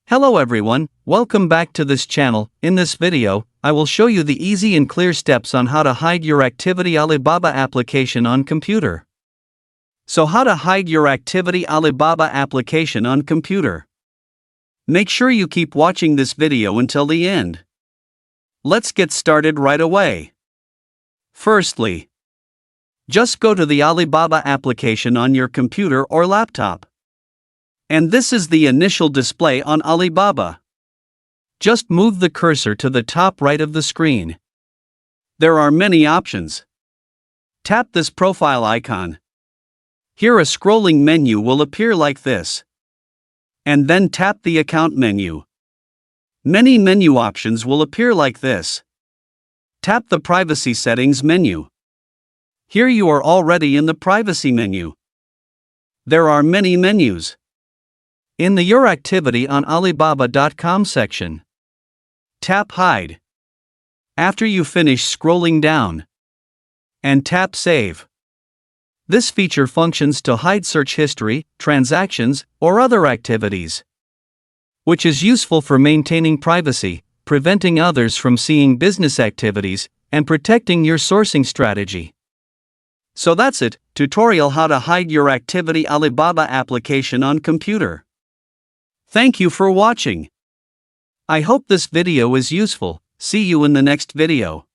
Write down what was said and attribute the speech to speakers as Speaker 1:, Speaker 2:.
Speaker 1: Hello everyone, welcome back to this channel. In this video, I will show you the easy and clear steps on how to hide your Activity Alibaba application on computer. So how to hide your Activity Alibaba application on computer? Make sure you keep watching this video until the end. Let's get started right away. Firstly, just go to the Alibaba application on your computer or laptop. And this is the initial display on Alibaba. Just move the cursor to the top right of the screen. There are many options. Tap this profile icon. Here a scrolling menu will appear like this. And then tap the account menu. Many menu options will appear like this. Tap the privacy settings menu. Here you are already in the privacy menu. There are many menus. In the Your Activity on Alibaba.com section, tap Hide. After you finish scrolling down, and tap Save. This feature functions to hide search history, transactions, or other activities, which is useful for maintaining privacy, preventing others from seeing business activities, and protecting your sourcing strategy. So that's it, tutorial how to hide your Activity Alibaba application on computer. Thank you for watching. I hope this video is useful. See you in the next video.